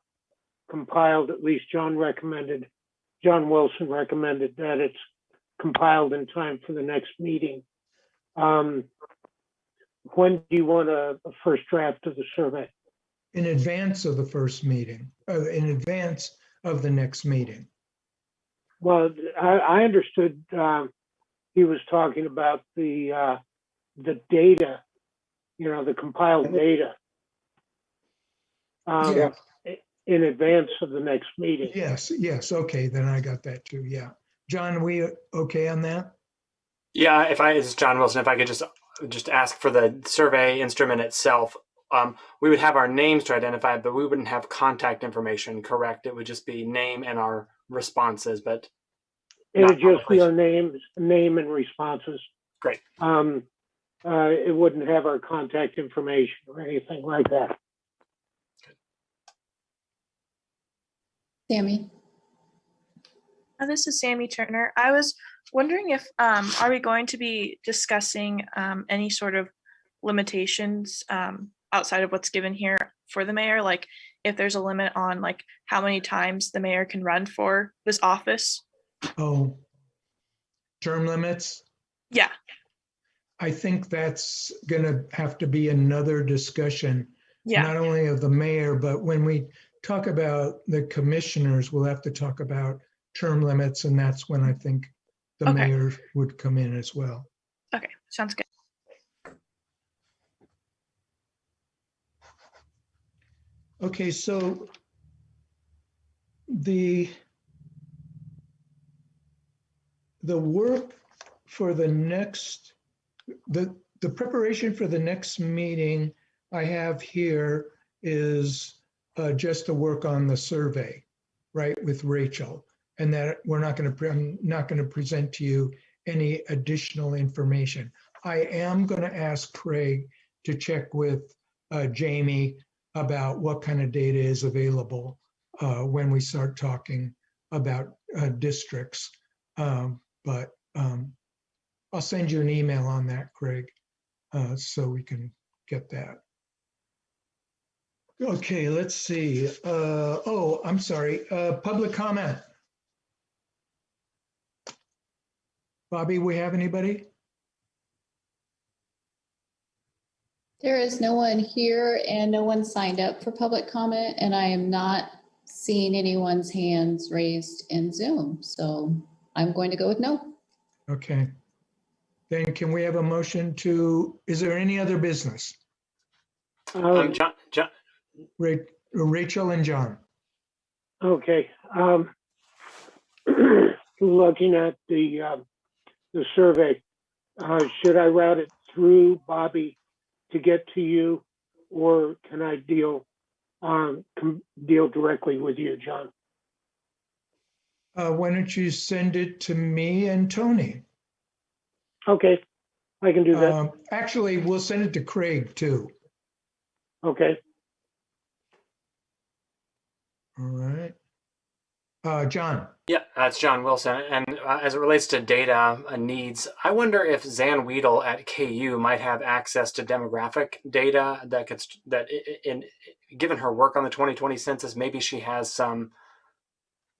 Speaker 4: compiled, at least John Wilson recommended that it's compiled in time for the next meeting. When do you want a first draft of the survey?
Speaker 1: In advance of the first meeting, in advance of the next meeting.
Speaker 4: Well, I understood he was talking about the data, the compiled data in advance of the next meeting.
Speaker 1: Yes. Okay, then I got that too. Yeah. John, we okay on that?
Speaker 9: Yeah, this is John Wilson, if I could just ask for the survey instrument itself, we would have our names to identify, but we wouldn't have contact information, correct? It would just be name and our responses, but
Speaker 4: it would just be our name and responses.
Speaker 9: Great.
Speaker 4: It wouldn't have our contact information or anything like that.
Speaker 2: Sami.
Speaker 14: This is Sami Turner. I was wondering if, are we going to be discussing any sort of limitations outside of what's given here for the mayor? Like if there's a limit on like how many times the mayor can run for this office?
Speaker 1: Oh, term limits?
Speaker 14: Yeah.
Speaker 1: I think that's gonna have to be another discussion, not only of the mayor, but when we talk about the commissioners, we'll have to talk about term limits, and that's when I think the mayor would come in as well.
Speaker 14: Okay, sounds good.
Speaker 1: Okay, so the work for the next, the preparation for the next meeting I have here is just to work on the survey, right, with Rachel. And that I'm not going to present to you any additional information. I am going to ask Craig to check with Jamie about what kind of data is available when we start talking about districts. But I'll send you an email on that, Craig, so we can get that. Okay, let's see. Oh, I'm sorry. Public comment. Bobby, we have anybody?
Speaker 2: There is no one here and no one signed up for public comment, and I am not seeing anyone's hands raised in Zoom. So I'm going to go with no.
Speaker 1: Okay. Then can we have a motion to, is there any other business?
Speaker 9: John.
Speaker 1: Rachel and John.
Speaker 4: Okay. Looking at the survey, should I route it through Bobby to get to you, or can I deal directly with you, John?
Speaker 1: Why don't you send it to me and Toni?
Speaker 4: Okay, I can do that.
Speaker 1: Actually, we'll send it to Craig too.
Speaker 4: Okay.
Speaker 1: All right. John.
Speaker 9: Yeah, that's John Wilson. And as it relates to data needs, I wonder if Zan Weedle at KU might have access to demographic data that could, given her work on the 2020 census, maybe she has some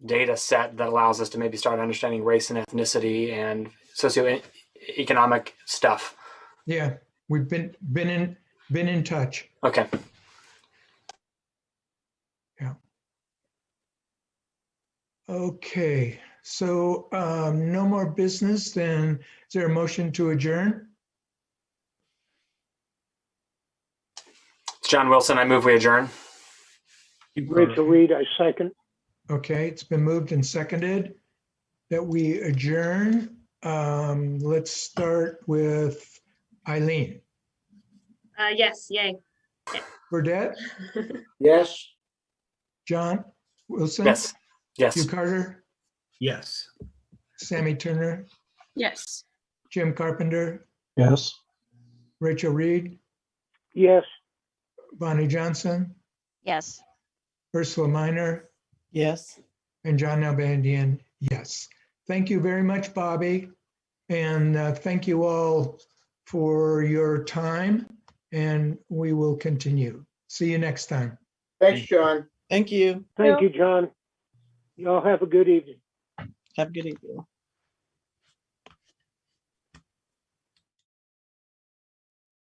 Speaker 9: data set that allows us to maybe start understanding race and ethnicity and socioeconomic stuff.
Speaker 1: Yeah, we've been in touch.
Speaker 9: Okay.
Speaker 1: Yeah. Okay, so no more business, then is there a motion to adjourn?
Speaker 9: It's John Wilson. I move we adjourn.
Speaker 4: Rachel Reed, I second.
Speaker 1: Okay, it's been moved and seconded that we adjourn. Let's start with Eileen.
Speaker 13: Yes, yay.
Speaker 1: Burdett,
Speaker 8: Yes.
Speaker 1: John Wilson?
Speaker 9: Yes. Yes.
Speaker 1: Hugh Carter,
Speaker 12: Yes.
Speaker 1: Sami Turner,
Speaker 13: Yes.
Speaker 1: Jim Carpenter,
Speaker 6: Yes.
Speaker 1: Rachel Reed,
Speaker 4: Yes.
Speaker 1: Bonnie Johnson,
Speaker 5: Yes.
Speaker 1: Ursula Minor,
Speaker 3: Yes.
Speaker 1: and John Nalbandian, yes. Thank you very much, Bobby. And thank you all for your time, and we will continue. See you next time.
Speaker 8: Thanks, John.
Speaker 3: Thank you.
Speaker 4: Thank you, John. Y'all have a good evening.
Speaker 3: Have a good evening.